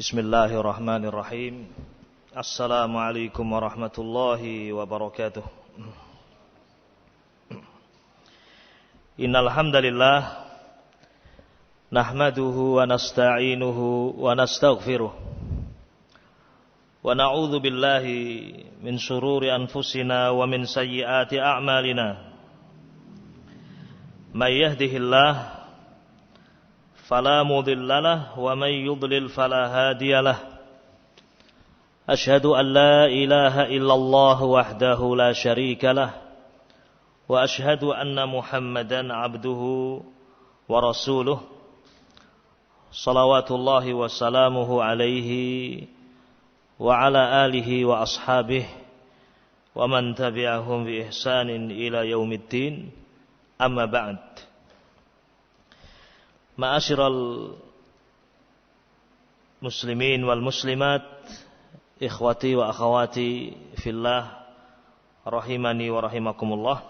Bismillahirrahmanirrahim. Assalamualaikum warahmatullahi wabarakatuh. Innal hamdalillah nahmaduhu wa nasta'inuhu wa nastaghfiruh. Wa na'udzu billahi min shururi anfusina wa min sayyiati a'malina. May yahdihillahu فلا مضل له ومن يضلل فلا هادي له أشهد أن لا إله إلا الله وحده لا شريك له وأشهد أن محمدا عبده ورسوله صلوات الله وسلامه عليه وعلى آله وأصحابه ومن تبعهم بإحسان إلى يوم الدين أما بعد. Ma'asyiral muslimin wal muslimat, ikhwati wa akhawati fillah, rahimani wa rahimakumullah.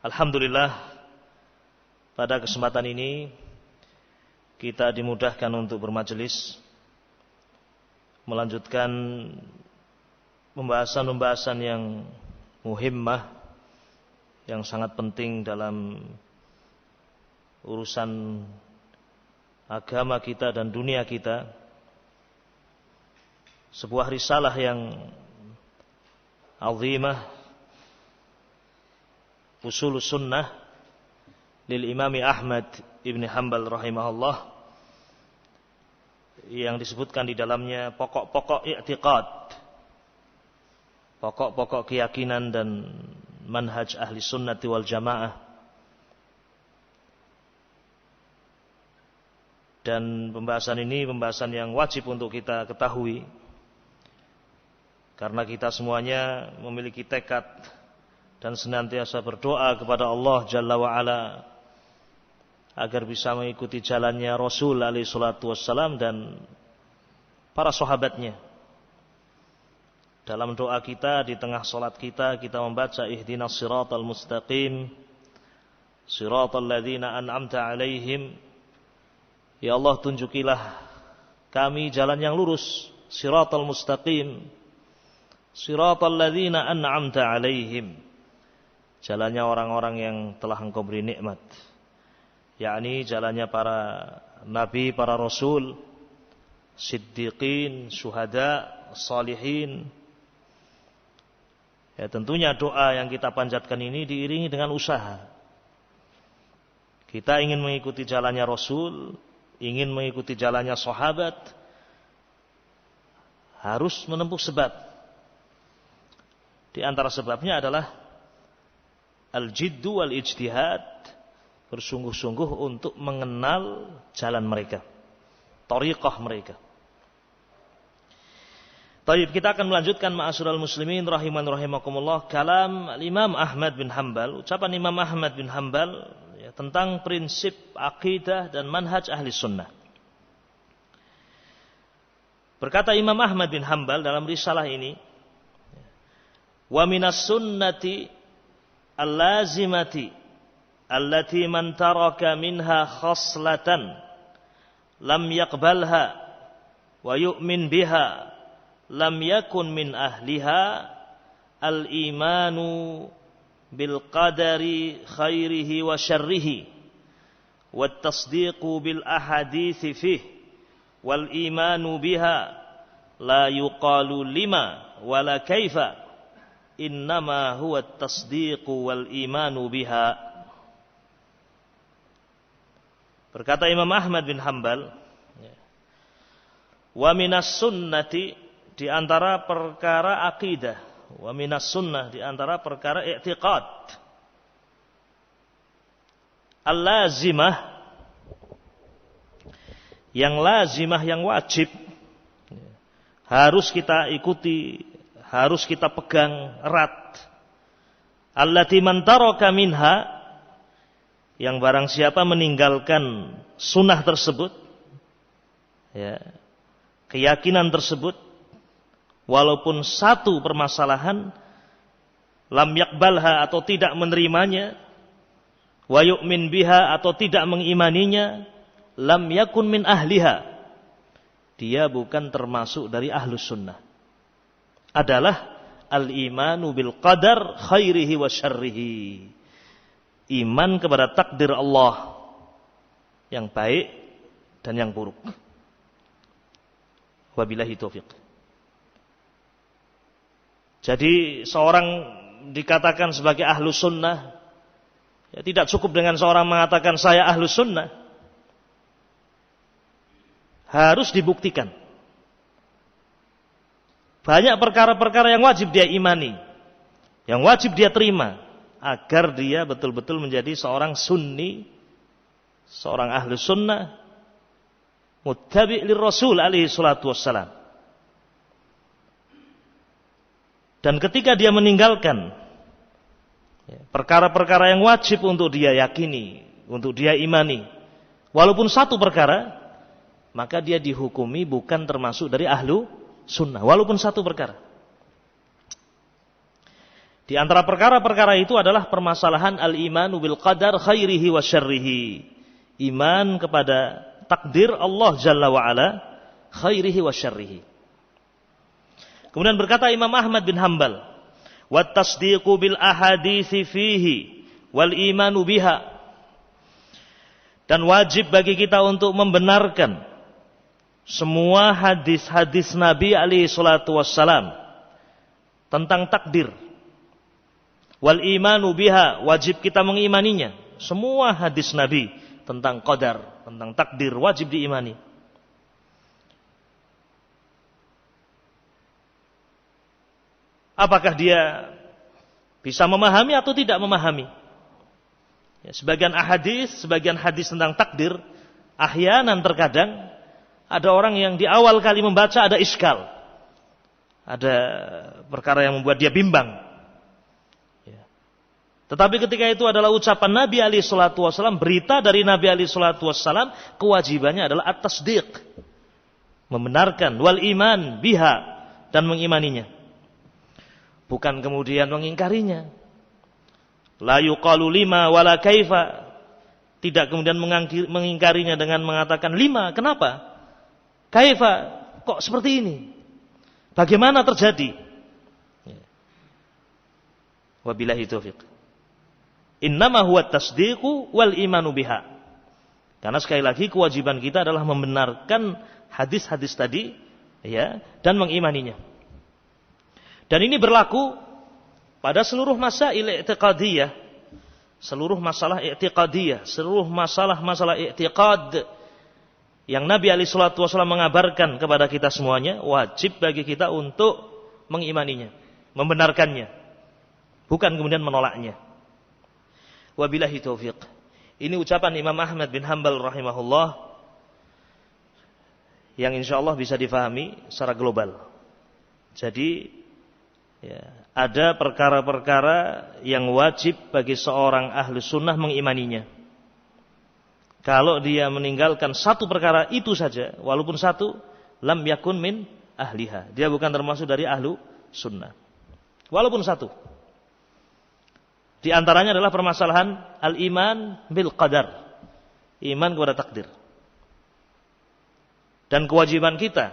Alhamdulillah, pada kesempatan ini kita dimudahkan untuk bermajelis, melanjutkan pembahasan-pembahasan yang muhimmah, yang sangat penting dalam urusan agama kita dan dunia kita. Sebuah risalah yang azimah, Ushulus Sunnah lil Imam Ahmad ibn Hanbal rahimahullah, yang disebutkan di dalamnya pokok-pokok i'tiqad, pokok-pokok keyakinan dan manhaj ahli sunnati wal jamaah. Dan pembahasan ini pembahasan yang wajib untuk kita ketahui, karena kita semuanya memiliki tekad dan senantiasa berdoa kepada Allah Jalla wa'ala agar bisa mengikuti jalannya Rasul alaihi salatu wassalam dan para sahabatnya. Dalam doa kita di tengah salat kita membaca ihdinas siratal mustaqim siratal ladzina an'amta alaihim. Ya Allah, tunjukilah kami jalan yang lurus, siratal mustaqim siratal ladzina an'amta alaihim, jalannya orang-orang yang telah Engkau beri nikmat, yakni jalannya para nabi, para rasul, siddiqin, syuhada, salihin. Ya, tentunya doa yang kita panjatkan ini diiringi dengan usaha. Kita ingin mengikuti jalannya Rasul, ingin mengikuti jalannya sahabat, harus menempuh sebab. Di antara sebabnya adalah al-jiddu wal-ijtihad, bersungguh-sungguh untuk mengenal jalan mereka, thariqah mereka. Baik, kita akan melanjutkan ma'asyiral muslimin rahiman rahimakumullah, kalam Imam Ahmad bin Hanbal, ucapan Imam Ahmad bin Hanbal tentang prinsip akidah dan manhaj ahli sunnah. Berkata Imam Ahmad bin Hanbal dalam risalah ini, wa minas sunnati al-lazimati allati man taraka minha khaslatan lam yaqbalha wa yu'min biha lam yakun min ahliha al-imanu bil qadari khairihi wa syarrihi wat tasdiqu bil ahadithi fih wal imanu biha la yuqalu lima wala kaifa innama huwa at-tasdiqu wal imanu biha. Berkata Imam Ahmad bin Hanbal, wa minas sunnati, di antara perkara akidah, wa minas sunnah, di antara perkara i'tiqad, al-lazimah, yang lazimah, yang wajib, harus kita ikuti, harus kita pegang erat. Allati man taraka minha, yang barang siapa meninggalkan sunnah tersebut, ya, keyakinan tersebut, walaupun satu permasalahan, lam yakbalha, atau tidak menerimanya, wa yu'min biha, atau tidak mengimaninya, lam yakun min ahliha, dia bukan termasuk dari ahlus sunnah. Adalah al-imanu bil qadar khairihi wa syarrihi. Iman kepada takdir Allah yang baik dan yang buruk. Wabillahi taufiq. Jadi seorang dikatakan sebagai ahlus sunnah, ya tidak cukup dengan seorang mengatakan saya ahlus sunnah. Harus dibuktikan. Banyak perkara-perkara yang wajib dia imani, yang wajib dia terima, agar dia betul-betul menjadi seorang sunni, seorang ahlus sunnah, muttabi' lirrasul alaihi salatu wassalam. Dan ketika dia meninggalkan perkara-perkara yang wajib untuk dia yakini, untuk dia imani, walaupun satu perkara, maka dia dihukumi bukan termasuk dari ahlu sunnah, walaupun satu perkara. Di antara perkara-perkara itu adalah permasalahan al-imanu bil qadar khairihi wa syarrihi. Iman kepada takdir Allah Jalla wa'ala khairihi wa syarrihi. Kemudian berkata Imam Ahmad bin Hanbal, wat tasdiqu bil ahaditsi fihi wal imanu biha. Dan wajib bagi kita untuk membenarkan semua hadis-hadis Nabi alaihi salatu wassalam tentang takdir. Wal imanu biha, wajib kita mengimaninya. Semua hadis Nabi tentang qadar, tentang takdir wajib diimani. Apakah dia bisa memahami atau tidak memahami? Ya, sebagian hadis tentang takdir, ahyanan terkadang ada orang yang di awal kali membaca ada iskal. Ada perkara yang membuat dia bimbang. Ya. Tetapi ketika itu adalah ucapan Nabi alaihi salatu wasallam, berita dari Nabi alaihi salatu wasallam, kewajibannya adalah at-tasdiq. Membenarkan, wal iman biha, dan mengimaninya. Bukan kemudian mengingkarinya. La yuqalu lima wala kaifa. Tidak kemudian mengingkarinya dengan mengatakan lima. Kenapa? Kaifa? Kok seperti ini? Bagaimana terjadi? Wabillahi taufiq. Innama huwa tasdiqu wal imanu biha. Karena sekali lagi kewajiban kita adalah membenarkan hadis-hadis tadi, ya, dan mengimaninya. Dan ini berlaku pada seluruh masail i'tiqadiyah, seluruh masalah i'tiqadiyah, seluruh masalah i'tiqad yang Nabi alaihi salatu wasallam mengabarkan kepada kita semuanya, wajib bagi kita untuk mengimaninya, membenarkannya, bukan kemudian menolaknya. Wabillahi taufiq. Ini ucapan Imam Ahmad bin Hanbal rahimahullah yang insyaallah bisa difahami secara global. Jadi ya, ada perkara-perkara yang wajib bagi seorang ahli sunnah mengimaninya. Kalau dia meninggalkan satu perkara itu saja, walaupun satu, lam yakun min ahliha. Dia bukan termasuk dari ahlu sunnah. Walaupun satu. Di antaranya adalah permasalahan al-iman bil qadar. Iman kepada takdir. Dan kewajiban kita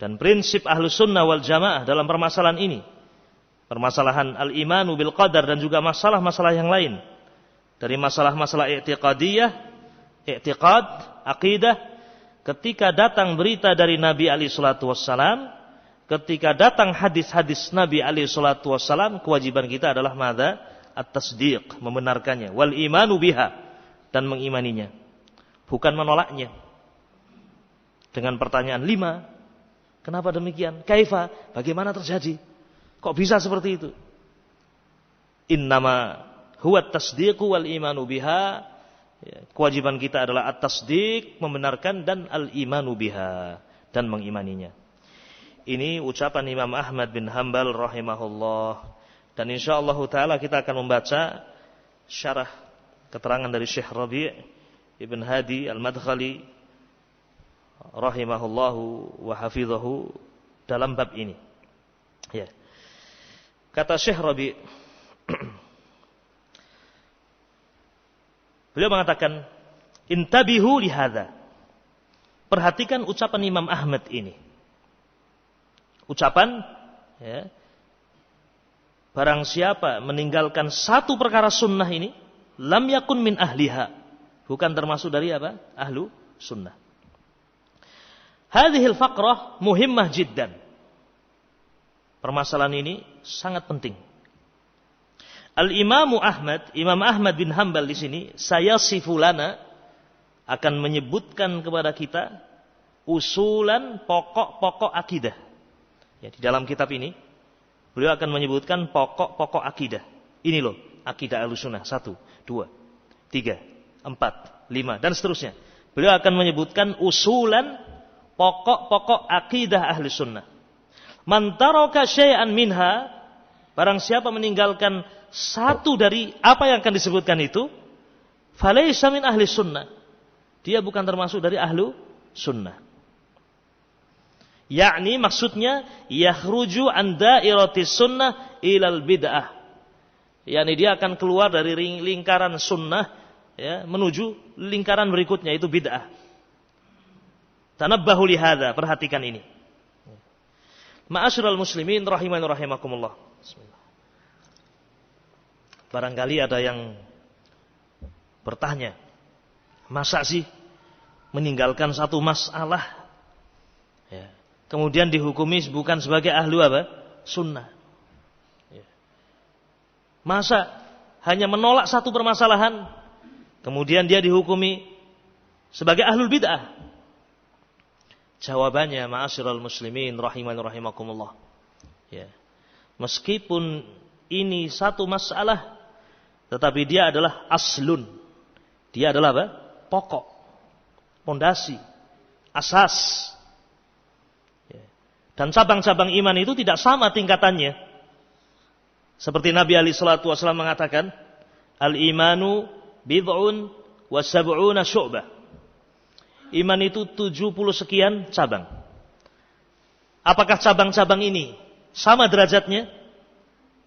dan prinsip ahlus sunnah wal jamaah dalam permasalahan ini, permasalahan al-imanu bil qadar dan juga masalah-masalah yang lain, dari masalah-masalah i'tiqadiyah, i'tiqad, aqidah, ketika datang berita dari Nabi alaihi salatu wassalam, ketika datang hadis-hadis Nabi alaihi salatu wassalam, kewajiban kita adalah madza? At-tasdiq, membenarkannya, wal imanu biha, dan mengimaninya, bukan menolaknya dengan pertanyaan 5. Kenapa demikian? Kaifa? Bagaimana terjadi? Kok bisa seperti itu? Innama huwa tasdiqu wal imanu biha. Kewajiban kita adalah at-tasdiq, membenarkan, dan al-imanu biha, dan mengimaninya. Ini ucapan Imam Ahmad bin Hanbal rahimahullah. Dan insyaallah taala kita akan membaca syarah keterangan dari Syekh Rabi' Ibn Hadi Al-Madkhali rahimahullahu wa hafidhahu dalam bab ini. Ya. Kata Syekh Rabi', beliau mengatakan, intabihu lihadza. Perhatikan ucapan Imam Ahmad ini. Ucapan, ya, barang siapa meninggalkan satu perkara sunnah ini, lam yakun min ahliha. Bukan termasuk dari apa? Ahlu sunnah. Hadhil faqrah muhimmah jiddan. Permasalahan ini sangat penting. Al-Imamu Ahmad, Imam Ahmad bin Hanbal di sini, saya sifulana akan menyebutkan kepada kita usulan pokok-pokok akidah. Ya, di dalam kitab ini, beliau akan menyebutkan pokok-pokok akidah. Ini loh, akidah Ahlussunnah 1, 2, 3, 4, 5 dan seterusnya. Beliau akan menyebutkan usulan pokok-pokok akidah Ahlussunnah. Man taraka syai'an minha, barang siapa meninggalkan satu dari apa yang akan disebutkan itu, falaysa min ahli sunnah. Dia bukan termasuk dari ahlu sunnah. Yakni maksudnya yakhruju an dairatis sunnah ilal bid'ah. Yakni dia akan keluar dari lingkaran sunnah, ya, menuju lingkaran berikutnya, itu bid'ah. Tanabbahu li hadza, perhatikan ini. Ma'asyiral muslimin rahimani rahimakumullah. Bismillah. Barangkali ada yang bertanya, masa sih meninggalkan satu masalah, ya, kemudian dihukumi bukan sebagai ahlu apa? Sunnah. Ya. Masa hanya menolak satu permasalahan, kemudian dia dihukumi sebagai ahlul bid'ah? Jawabannya, ma'asyiral muslimin rahimani rahimakumullah. Ya. Meskipun ini satu masalah, tetapi dia adalah aslun. Dia adalah apa? Pokok, pondasi, asas. Ya. Dan cabang-cabang iman itu tidak sama tingkatannya. Seperti Nabi alaihi salatu wasallam mengatakan, al-imanu bid'un wa sab'una syu'bah. Iman itu 70 sekian cabang. Apakah cabang-cabang ini sama derajatnya?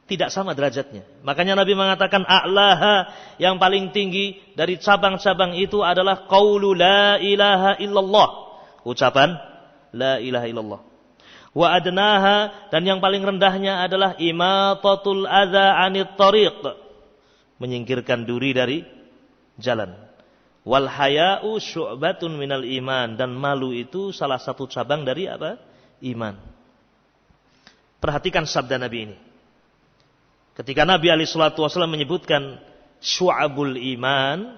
Tidak sama derajatnya. Makanya Nabi mengatakan a'laha, yang paling tinggi dari cabang-cabang itu adalah qaulu la ilaha illallah. Ucapan la ilaha illallah. Wa adnaha, dan yang paling rendahnya adalah imatatul adza 'anit thariq. Menyingkirkan duri dari jalan. Wal haya'u syu'batun minal iman, dan malu itu salah satu cabang dari apa? Iman. Perhatikan sabda Nabi ini. Ketika Nabi alaihi salatu wasallam menyebutkan syu'abul iman,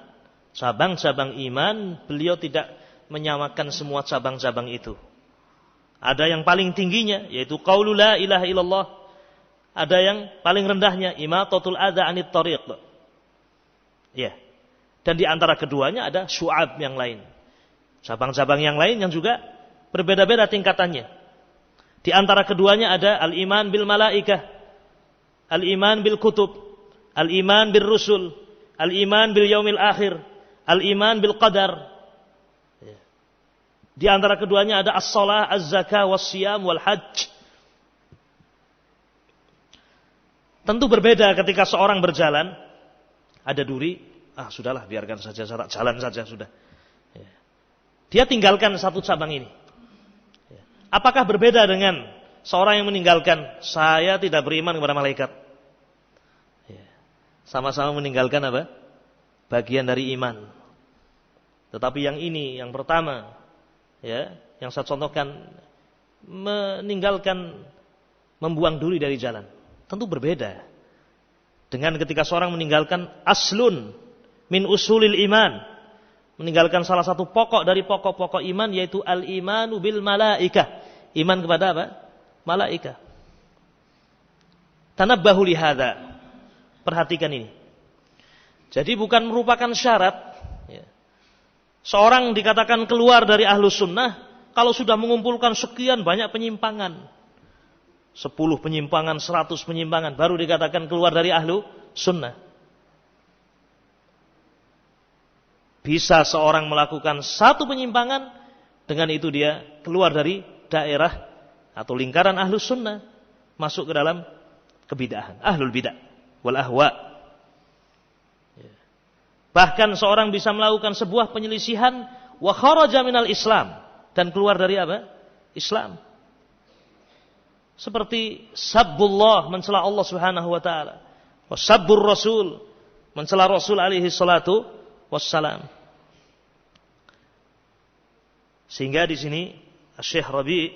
cabang-cabang iman, beliau tidak menyamakan semua cabang-cabang itu. Ada yang paling tingginya, yaitu qaulu la ilaha illallah. Ada yang paling rendahnya, imatatul adza 'anit thariq. Ya. Dan di antara keduanya ada syu'ab yang lain. Cabang-cabang yang lain yang juga berbeda-beda tingkatannya. Di antara keduanya ada al-iman bil malaikah, al-iman bil kutub, al-iman bil rusul, al-iman bil yaumil akhir, al-iman bil qadar. Di antara keduanya ada as-shalah, az-zakah, was-siyam, wal-hajj. Tentu berbeda ketika seorang berjalan, ada duri, sudahlah, biarkan saja, saya jalan saja sudah. Ya. Dia tinggalkan satu cabang ini. Ya. Apakah berbeda dengan seorang yang meninggalkan, saya tidak beriman kepada malaikat? Ya. Sama-sama meninggalkan apa? Bagian dari iman. Tetapi yang ini, yang pertama, ya, yang saya contohkan, meninggalkan, membuang duri dari jalan. Tentu berbeda dengan ketika seorang meninggalkan aslun min usulil iman, meninggalkan salah satu pokok dari pokok-pokok iman, yaitu al-imanu bil malaikah, iman kepada apa? Malaikah. Tanabbahu li hadza, perhatikan ini. Jadi bukan merupakan syarat, ya, seorang dikatakan keluar dari ahlus sunnah kalau sudah mengumpulkan sekian banyak penyimpangan, 10 penyimpangan, 100 penyimpangan, baru dikatakan keluar dari ahlu sunnah. Bisa seorang melakukan satu penyimpangan, dengan itu dia keluar dari daerah atau lingkaran ahlus sunnah, masuk ke dalam kebid'ahan, ahlul bid'ah wal ahwa. Bahkan seorang bisa melakukan sebuah penyelisihan wa kharaja minal Islam, dan keluar dari apa? Islam. Seperti sabbullah, mencela Allah Subhanahu wa taala. Wa sabbur rasul, mencela Rasul alaihi salatu wassalam. Sehingga di sini Syekh Rabi'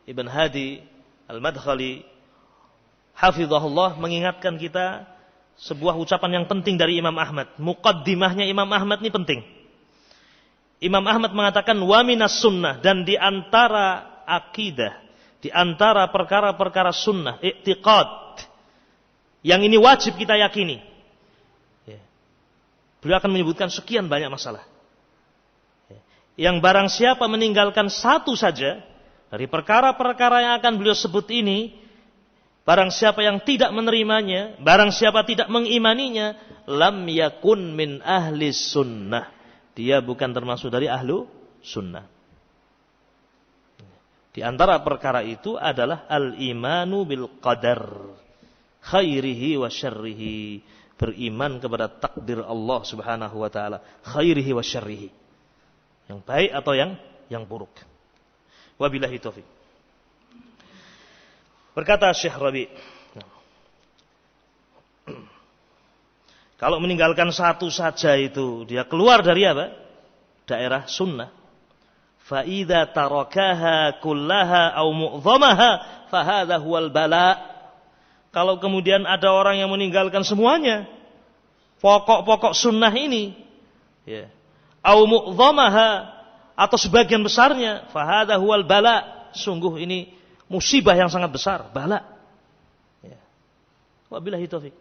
Ibn Hadi Al-Madkhali hafizahullah mengingatkan kita sebuah ucapan yang penting dari Imam Ahmad. Muqaddimahnya Imam Ahmad ini penting. Imam Ahmad mengatakan wa minas sunnah, dan di antara akidah, di antara perkara-perkara sunnah, i'tiqad, yang ini wajib kita yakini. Beliau akan menyebutkan sekian banyak masalah. Yang barang siapa meninggalkan satu saja dari perkara-perkara yang akan beliau sebut ini, barang siapa yang tidak menerimanya, barang siapa tidak mengimaninya, lam yakun min ahli sunnah. Dia bukan termasuk dari ahlu sunnah. Di antara perkara itu adalah al-imanu bil qadar khairihi wa syarrihi. Beriman kepada takdir Allah Subhanahu wa taala, khairihi wa syarrihi. Yang baik atau yang buruk. Wabillahi taufik. Berkata Syekh Rabi', kalau meninggalkan satu saja itu, dia keluar dari apa? Daerah sunnah. Fa idza tarakaha kullaha aw mu'dhamaha fa hadha huwal bala. Kalau kemudian ada orang yang meninggalkan semuanya, pokok-pokok sunnah ini, ya, au mu'dhamaha, atau sebagian besarnya, fa hadha huwal bala. Sungguh ini musibah yang sangat besar, bala. Ya. Wabillahi taufik.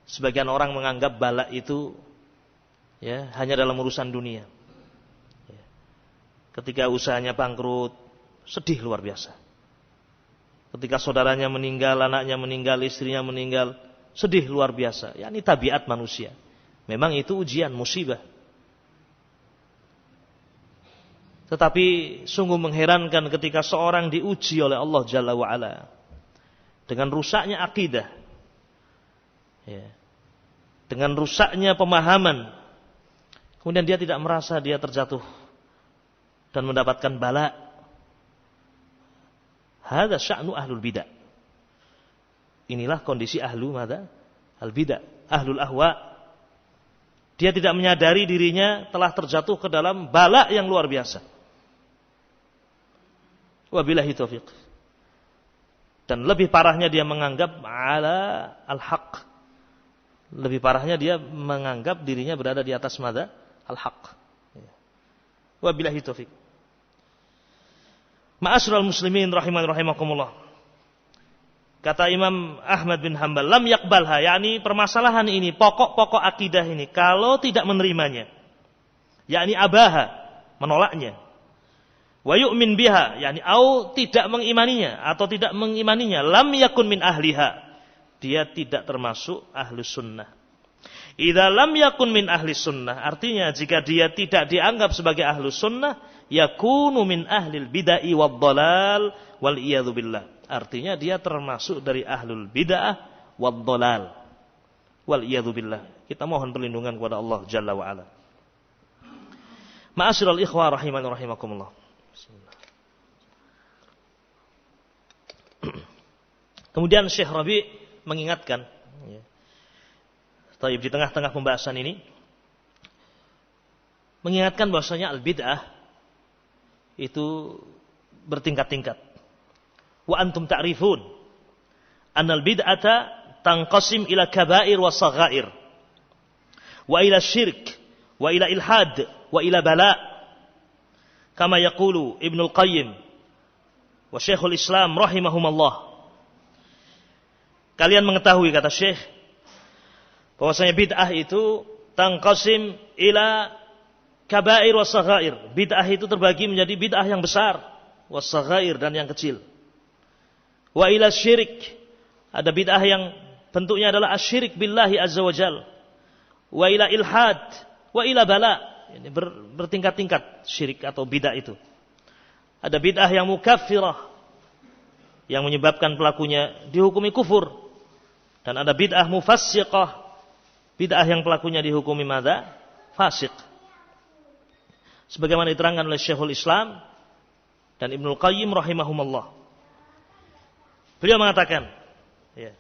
Sebagian orang menganggap bala itu ya hanya dalam urusan dunia. Ya. Ketika usahanya bangkrut, sedih luar biasa. Ketika saudaranya meninggal, anaknya meninggal, istrinya meninggal, sedih luar biasa. Ya, ini tabiat manusia. Memang itu ujian, musibah. Tetapi sungguh mengherankan ketika seorang diuji oleh Allah Jalla wa'ala dengan rusaknya akidah, ya, dengan rusaknya pemahaman, kemudian dia tidak merasa dia terjatuh dan mendapatkan bala. Hadza sya'nu ahlul bidah. Inilah kondisi ahlu mada? Al-bidah, ahlul ahwa. Dia tidak menyadari dirinya telah terjatuh ke dalam bala yang luar biasa. Wabillahi taufiq. Dan lebih parahnya dia menganggap ala al-haq. Lebih parahnya dia menganggap dirinya berada di atas mada? Al-haq. Wabillahi taufiq. Ma'asyiral muslimin rahimani rahimakumullah. Kata Imam Ahmad bin Hanbal, lam yakbalha, yakni permasalahan ini, pokok-pokok akidah ini, kalau tidak menerimanya, yakni abaha, menolaknya, wa yu'min biha, yakni au tidak mengimaninya atau tidak mengimaninya, lam yakun min ahliha, dia tidak termasuk ahli sunnah. Idza lam yakun min ahli sunnah, artinya jika dia tidak dianggap sebagai ahli sunnah, yakunu min ahlil bid'ah wad dhalal wal iyadzu billah. Artinya dia termasuk dari ahlul bid'ah wad dhalal wal iyadzu billah. Kita mohon perlindungan kepada Allah Jalla wa ala. Ma'asyiral ikhwah rahimani rahimakumullah. Kemudian Syekh Rabi' mengingatkan, ya. Taib di tengah-tengah pembahasan ini mengingatkan bahwasanya al-bid'ah itu bertingkat-tingkat. Wa antum ta'rifun annal bid'ata tanqasim ila kaba'ir wa saghair wa ila syirk wa ila ilhad wa ila bala, kama yaqulu Ibnul Qayyim wa Syekhul Islam rahimahumallah. Kalian mengetahui, kata Syekh, bahwasanya bid'ah itu tanqasim ila kaba'ir wa saghair. Bid'ah itu terbagi menjadi bid'ah yang besar, wa saghair, dan yang kecil. Wa ila syirik, ada bid'ah yang bentuknya adalah asyirik billahi azza wa jal. Wa ila ilhad, wa ila bala. Ini bertingkat-tingkat syirik atau bid'ah itu. Ada bid'ah yang mukaffirah, yang menyebabkan pelakunya dihukumi kufur. Dan ada bid'ah mufassiqah, bid'ah yang pelakunya dihukumi madza? Fasik. Sebagaimana diterangkan oleh Syekhul Islam dan Ibnul Qayyim rahimahumallah. Beliau mengatakan, ya,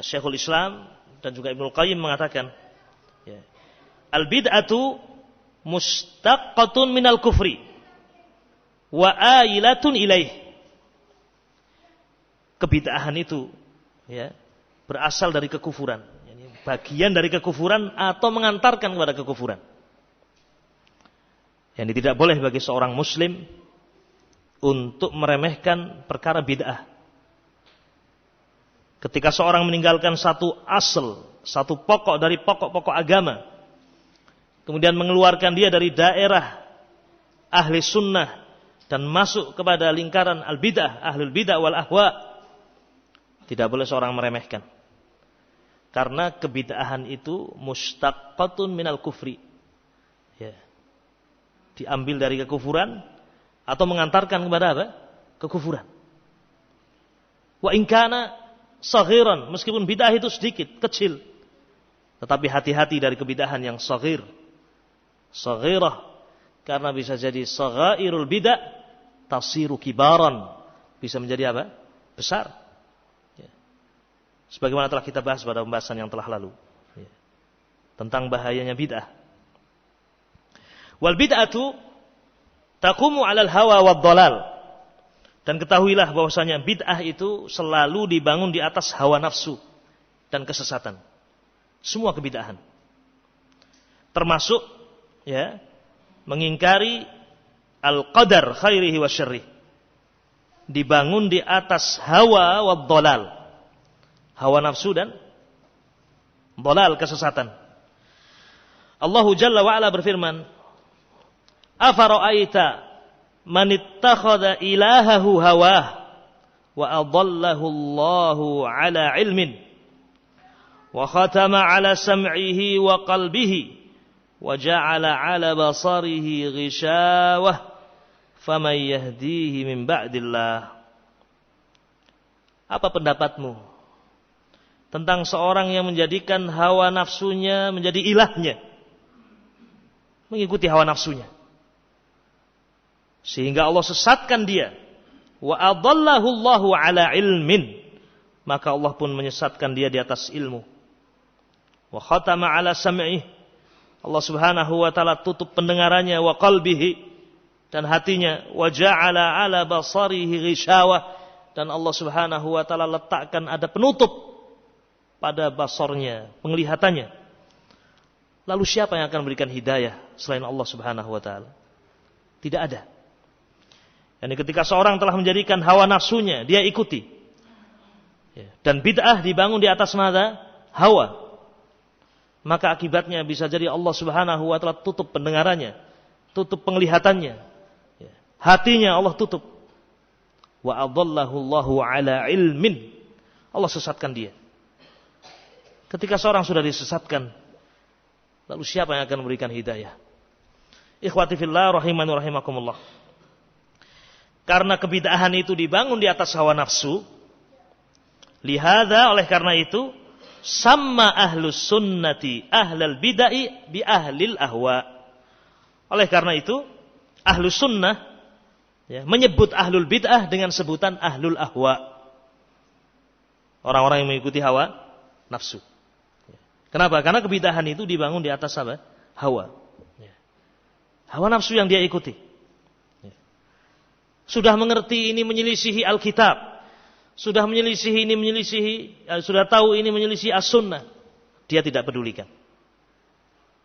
Syekhul Islam dan juga Ibnul Qayyim mengatakan, ya, al-bid'atu mustaqqatun minal kufri wa ailatun ilaih. Kebid'ahan itu, ya, berasal dari kekufuran, bagian dari kekufuran atau mengantarkan kepada kekufuran. Yang tidak boleh bagi seorang muslim untuk meremehkan perkara bid'ah. Ketika seorang meninggalkan satu asal, satu pokok dari pokok-pokok agama, kemudian mengeluarkan dia dari daerah ahli sunnah dan masuk kepada lingkaran al-bid'ah, ahlul bid'ah wal ahwa, tidak boleh seorang meremehkan. Karena kebid'ahan itu mustaqqatun minal kufri. Ya. Diambil dari kekufuran atau mengantarkan kepada apa? Kekufuran. Wa in kana saghiran, meskipun bid'ah itu sedikit, kecil. Tetapi hati-hati dari kebid'ahan yang saghir. Saghirah, karena bisa jadi saghairul bid'ah tasiru kibaran, bisa menjadi apa? Besar. Ya. Sebagaimana telah kita bahas pada pembahasan yang telah lalu, ya, tentang bahayanya bid'ah. Wal bid'atu taqumu 'alal hawa wad dhalal. Dan ketahuilah bahwasanya bid'ah itu selalu dibangun di atas hawa nafsu dan kesesatan. Semua kebid'ahan. Termasuk, ya, mengingkari al-qadar khairihi wa syarrih. Dibangun di atas hawa wad dhalal. Hawa nafsu dan dhalal, kesesatan. Allahu Jalla wa Ala berfirman, afara'aita man ittakhadha ilahahu hawah wa adallahu Allahu ala ilmin wa khatama ala sam'ihi wa qalbihi wa ja'ala ala basarihi ghishawah faman yahdihi min ba'dillah. Apa pendapatmu tentang seorang yang menjadikan hawa nafsunya menjadi ilahnya, mengikuti hawa nafsunya, sehingga Allah sesatkan dia. Wa adallahu Allahu ala ilmin, maka Allah pun menyesatkan dia di atas ilmu. Wa khatama ala sam'ih, Allah Subhanahu wa taala tutup pendengarannya, wa qalbihi, dan hatinya, wa ja'ala ala basarihi ghishawah, dan Allah Subhanahu wa taala letakkan ada penutup pada basarnya, penglihatannya. Lalu siapa yang akan memberikan hidayah selain Allah Subhanahu wa taala? Tidak ada. Yani ketika seorang telah menjadikan hawa nafsunya dia ikuti, dan bid'ah dibangun di atas mana? Hawa. Maka akibatnya bisa jadi Allah Subhanahu wa taala tutup pendengarannya, tutup penglihatannya, hatinya Allah tutup. Wa adallahu Allahu ala ilmin, Allah sesatkan dia. Ketika seorang sudah disesatkan, lalu siapa yang akan memberikan hidayah? Ikhwati fillah rahimani rahimakumullah. Karena kebid'ahan itu dibangun di atas hawa nafsu, lihada, oleh karena itu, sama ahlus sunnati ahlal bid'ai bi ahlil ahwa. Oleh karena itu, ahlus sunnah, ya, menyebut ahlul bid'ah dengan sebutan ahlul ahwa. Orang-orang yang mengikuti hawa nafsu. Kenapa? Karena kebid'ahan itu dibangun di atas apa? Hawa. Hawa nafsu yang dia ikuti. Sudah mengerti ini menyelisihi Alkitab, sudah menyelisihi ini sudah tahu ini menyelisihi as-sunnah, dia tidak pedulikan.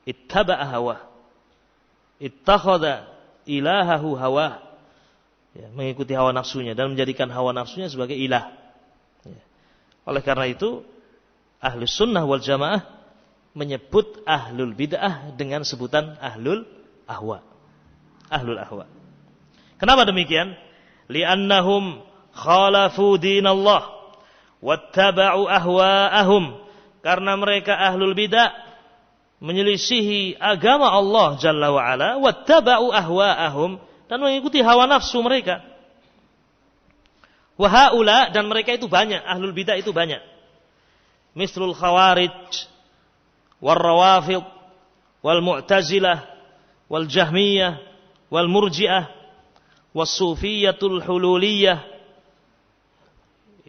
Ittaba'a hawa, ittakhadha ilahahu hawa, ya, mengikuti hawa nafsunya dan menjadikan hawa nafsunya sebagai ilah. Ya. Oleh karena itu, ahlus sunnah wal jamaah menyebut ahlul bid'ah dengan sebutan ahlul ahwa. Ahlul ahwa. Kenapa demikian? Li'annahum khalafu dinallah wattaba'u ahwa'ahum. Karena mereka ahlul bid'ah menyelisihi agama Allah Jalla wa'ala, wattaba'u ahwa'ahum, dan mengikuti hawa nafsu mereka. Wa haula, dan mereka itu banyak, ahlul bid'ah itu banyak. Mislul khawarij wal rawafid wal mu'tazilah wal jahmiyah wal murji'ah was sufiyatul hululiyah.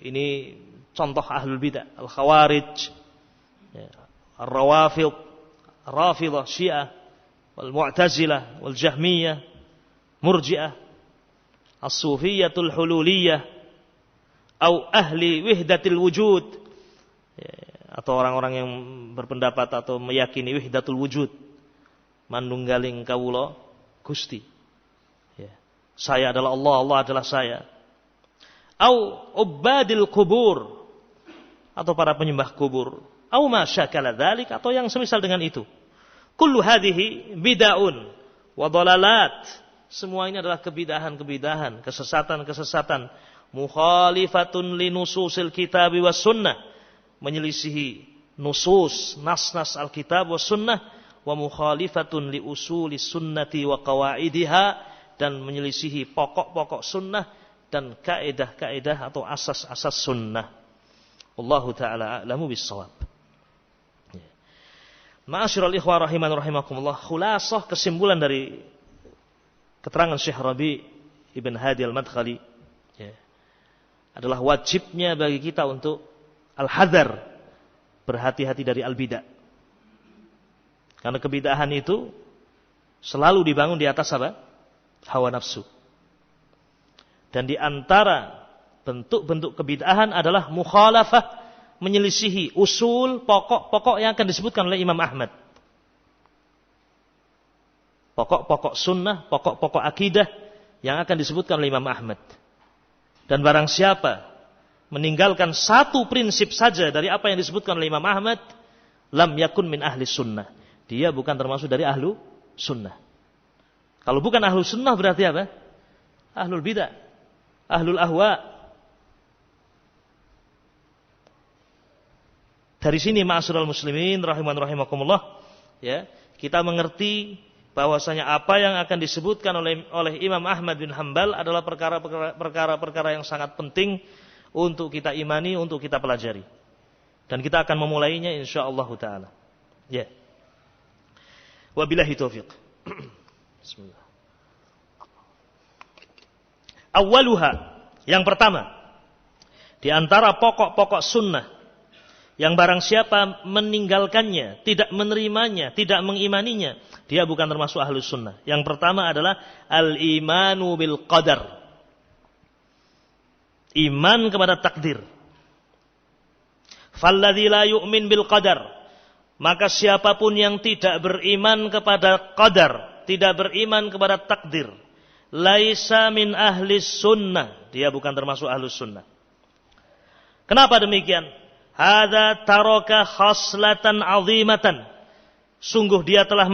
Ini contoh ahlul bidah, al khawarij, al rawafid, rafidah, syiah, wal mu'tazilah, wal jahmiyah, murji'ah, as sufiyatul hululiyah, atau ahli wihdatil wujud, atau orang-orang yang berpendapat atau meyakini wihdatul wujud, manunggaling kawula Gusti. Saya adalah Allah, Allah adalah saya. Au ubadil kubur, atau para penyembah kubur, au ma syakala dzalik, atau yang semisal dengan itu. Kullu hadhihi bid'un wa dhalalat. Semua ini adalah kebidahan-kebidahan, kesesatan-kesesatan, mukhalifatun li nususil kitab was sunnah, menyelisihi nusus, nas-nas Alkitab was sunnah, wa mukhalifatun li usuli sunnati wa qawaidiha, dan menyelisihi pokok-pokok sunnah dan kaidah-kaidah atau asas-asas sunnah. Wallahu ta'ala a'lamu bis-shawab. Ma'asyiral ikhwah rahiman rahimakumullah, khulasah kesimpulan dari keterangan Syekh Rabi' Ibn Hadi Al-Madkhali adalah wajibnya bagi kita untuk al-hadar, berhati-hati dari al-bidah. Karena kebidahan itu selalu dibangun di atas apa? Hawa nafsu. Dan di antara bentuk-bentuk kebidahan adalah mukhalafah, menyelisihi usul, pokok-pokok yang akan disebutkan oleh Imam Ahmad. Pokok-pokok sunnah, pokok-pokok akidah yang akan disebutkan oleh Imam Ahmad. Dan barang siapa meninggalkan satu prinsip saja dari apa yang disebutkan oleh Imam Ahmad, lam yakun min ahli sunnah. Dia bukan termasuk dari ahlu sunnah. Kalau bukan ahlu sunnah berarti apa? Ahlul bidah, ahlul ahwa. Dari sini ma'asyiral muslimin rahiman rahimakumullah, ya, kita mengerti bahwasanya apa yang akan disebutkan oleh Imam Ahmad bin Hanbal adalah perkara-perkara yang sangat penting untuk kita imani, untuk kita pelajari. Dan kita akan memulainya insyaallah taala. Ya. Wabillahi taufiq. Bismillah. Awwaluha, yang pertama, di antara pokok-pokok sunnah yang barang siapa meninggalkannya, tidak menerimanya, tidak mengimaninya, dia bukan termasuk ahlus sunnah. Yang pertama adalah al-imanu bil qadar. Iman kepada takdir. Falladzi la yu'min bil qadar, maka siapapun yang tidak beriman kepada qadar, tidak beriman kepada takdir, laisa min ahli sunnah, dia bukan termasuk ahlus sunnah. Kenapa demikian? Hadza taraka khaslatan azimatan. Sungguh dia telah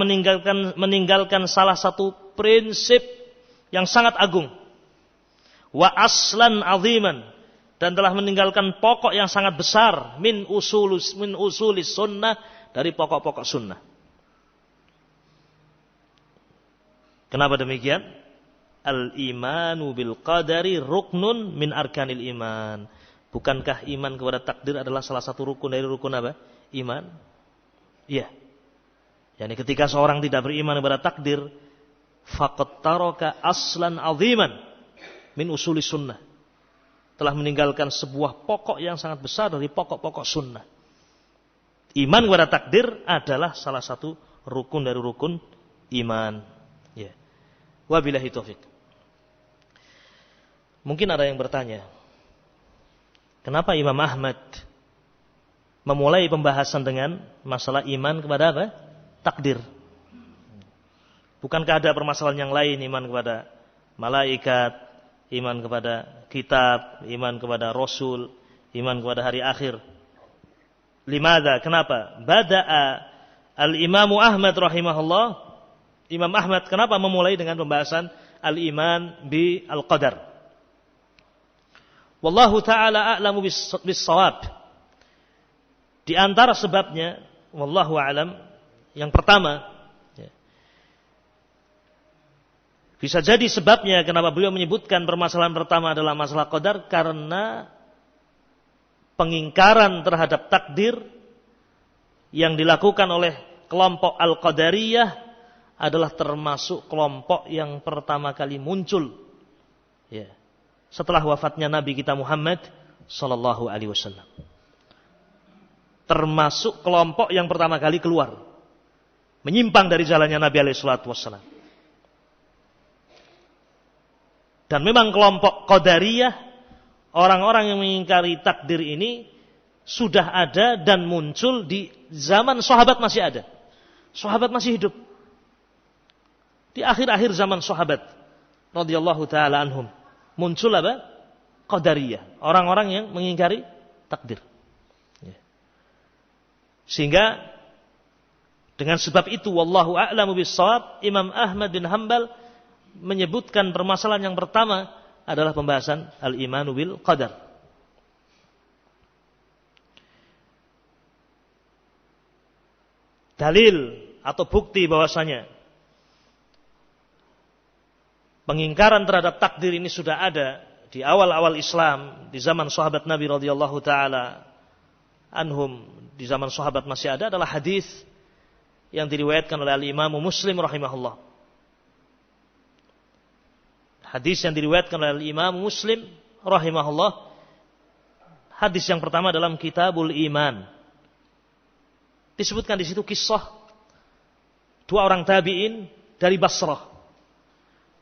meninggalkan salah satu prinsip yang sangat agung. Wa aslan aziman, dan telah meninggalkan pokok yang sangat besar min usulis sunnah, dari pokok-pokok sunnah. Kenapa demikian? Al-imanu bil qadari ruknun min arkanil iman. Bukankah iman kepada takdir adalah salah satu rukun dari rukun apa? Iman. Iya. Yani ketika seorang tidak beriman kepada takdir, faqad taraka aslan aziman min usuli sunnah. Telah meninggalkan sebuah pokok yang sangat besar dari pokok-pokok sunnah. Iman kepada takdir adalah salah satu rukun dari rukun iman. Ya. Wabillahi taufik. Mungkin ada yang bertanya, kenapa Imam Ahmad memulai pembahasan dengan masalah iman kepada apa? Takdir. Bukankah ada permasalahan yang lain, iman kepada malaikat, iman kepada kitab, iman kepada rasul, iman kepada hari akhir? Limadha? Kenapa? Bada'a al-Imamu Ahmad rahimahullah, Imam Ahmad kenapa memulai dengan pembahasan al-iman bi al-qadar? Wallahu ta'ala a'lamu bis-shawab. Di antara sebabnya, wallahu a'lam, yang pertama, bisa jadi sebabnya kenapa beliau menyebutkan permasalahan pertama adalah masalah qadar, karena pengingkaran terhadap takdir yang dilakukan oleh kelompok Al-Qadariyah adalah termasuk kelompok yang pertama kali muncul ya, setelah wafatnya Nabi kita Muhammad sallallahu alaihi wasallam. Termasuk kelompok yang pertama kali keluar, menyimpang dari jalannya Nabi alaihi salatu wasallam. Dan memang kelompok Qadariyah, orang-orang yang mengingkari takdir ini sudah ada dan muncul di zaman sahabat masih ada. Sahabat masih hidup. Di akhir-akhir zaman sahabat radhiyallahu taala anhum muncul apa? Qadariyah, orang-orang yang mengingkari takdir. Ya. Sehingga dengan sebab itu wallahu a'lamu bis-shawab, Imam Ahmad bin Hanbal menyebutkan permasalahan yang pertama adalah pembahasan al-imanu bil qadar. Dalil atau bukti bahwasanya pengingkaran terhadap takdir ini sudah ada di awal-awal Islam, di zaman sahabat Nabi radhiyallahu taala anhum, di zaman sahabat masih ada, adalah hadis yang diriwayatkan oleh Al-Imam Muslim rahimahullah. Hadis yang diriwayatkan oleh Al-Imam Muslim rahimahullah. Hadis yang pertama dalam Kitabul Iman. Disebutkan di situ kisah dua orang tabi'in dari Basrah.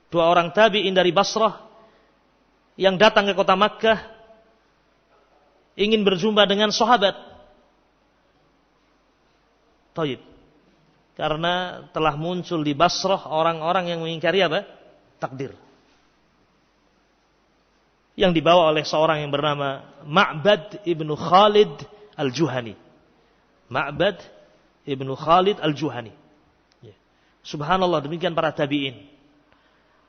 Dua orang tabi'in dari Basrah yang datang ke kota Makkah ingin berjumpa dengan sahabat. Taib. Karena telah muncul di Basrah orang-orang yang mengingkari apa? Takdir. Yang dibawa oleh seorang yang bernama Ma'bad ibnu Khalid al-Juhani. Ma'bad ibnu Khalid al-Juhani. Subhanallah, demikian para tabi'in.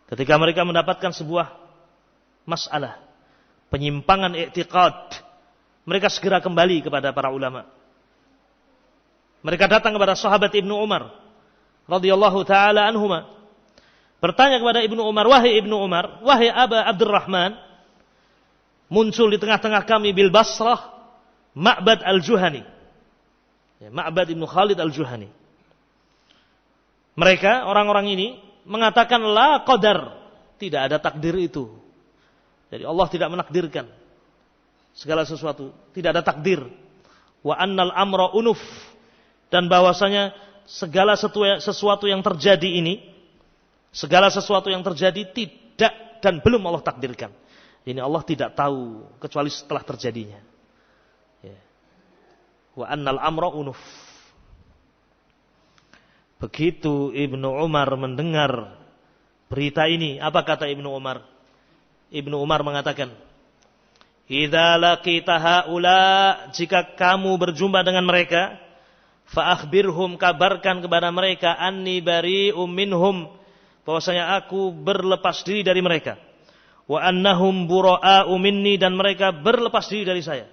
Ketika mereka mendapatkan sebuah masalah, penyimpangan i'tiqad, mereka segera kembali kepada para ulama. Mereka datang kepada sahabat Ibnu Umar radhiyallahu taala anhuma, bertanya kepada Ibnu Umar, wahai Ibnu Umar, wahai Aba Abdurrahman, muncul di tengah-tengah kami bil Basrah Ma'bad al-Juhani. Ma'bad ibnu Khalid al-Juhani. Mereka, orang-orang ini mengatakan la qadar, tidak ada takdir itu. Jadi Allah tidak menakdirkan segala sesuatu, tidak ada takdir. Wa annal amra unuf, dan bahwasanya segala sesuatu yang terjadi ini, segala sesuatu yang terjadi tidak dan belum Allah takdirkan. Ini Allah tidak tahu kecuali setelah terjadinya. Ya. Wa annal amra unuf. Begitu Ibnu Umar mendengar berita ini, apa kata Ibnu Umar? Ibnu Umar mengatakan, "Idza laqita haula, jika kamu berjumpa dengan mereka, fa akhbirhum, kabarkan kepada mereka, anni bari'um minhum, bahwasanya aku berlepas diri dari mereka. Wa annahum bura'u minni, dan mereka berlepas diri dari saya.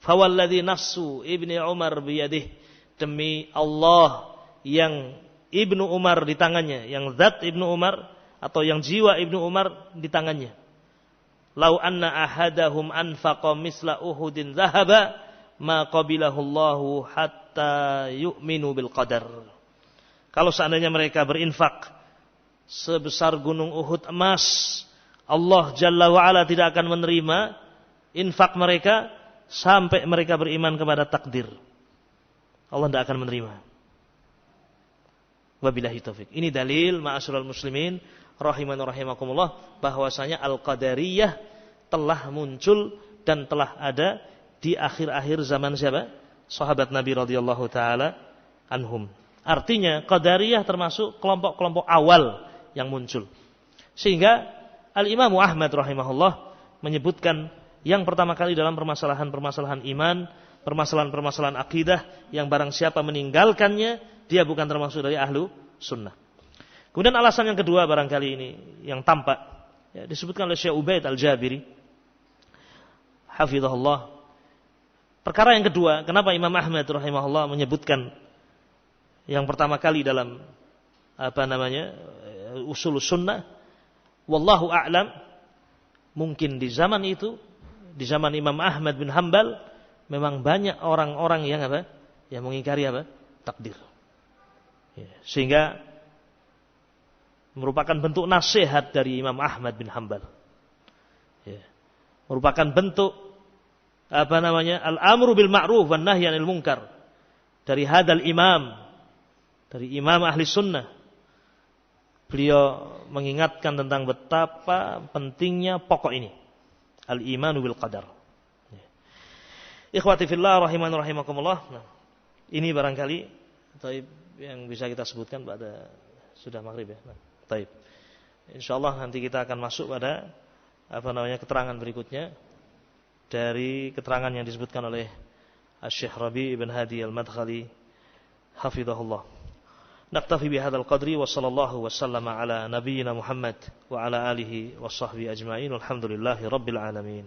Fawalladzi nafsu Ibnu Umar biyadih, demi Allah yang Ibnu Umar di tangannya, yang zat Ibnu Umar atau yang jiwa Ibnu Umar di tangannya. Lau anna ahadahum anfaqa misla Uhudin zahaba ma qabilahu Allahu hatta yu'minu bil qadar." Kalau seandainya mereka berinfak sebesar gunung Uhud emas, Allah Jalla wa'ala tidak akan menerima infak mereka sampai mereka beriman kepada takdir. Allah tidak akan menerima. Wabillahi taufik. Ini dalil ma'asyiral muslimin rahiman rahimakumullah, bahwasanya al-qadariyah telah muncul dan telah ada di akhir-akhir zaman siapa? Sahabat Nabi radhiyallahu taala anhum. Artinya qadariyah termasuk kelompok-kelompok awal yang muncul. Sehingga Al-Imam Ahmad rahimahullah menyebutkan yang pertama kali dalam permasalahan-permasalahan iman, permasalahan-permasalahan akidah, yang barang siapa meninggalkannya, dia bukan termasuk dari ahlu sunnah. Kemudian alasan yang kedua barangkali ini yang tampak, ya, disebutkan oleh Syekh Ubaid Al-Jabiri hafizahullah. Perkara yang kedua, kenapa Imam Ahmad rahimahullah menyebutkan yang pertama kali dalam usul sunnah, wallahu a'lam, mungkin di zaman itu, di zaman Imam Ahmad bin Hanbal, memang banyak orang-orang yang mengingkari takdir. Ya, sehingga merupakan bentuk nasihat dari Imam Ahmad bin Hanbal. Ya. Merupakan bentuk al-amru bil ma'ruf wan nahyi 'anil munkar dari hadal imam, dari imam ahli sunnah. Beliau mengingatkan tentang betapa pentingnya pokok ini, al-imanu bil qadar. Ya. Ikhwati fillah rahimani rahimakumullah. Nah, ini barangkali yang bisa kita sebutkan pada sudah maghrib ya. Nah, taib. Insyaallah nanti kita akan masuk pada keterangan berikutnya dari keterangan yang disebutkan oleh Asy-Syaikh Rabi' bin Hadi Al-Madkhali hafizahullah. Naktafi bihadzal qadri wa sallallahu wa sallama ala nabiyyina Muhammad wa ala alihi wa sahbihi ajma'in. Alhamdulillahi rabbil alamin.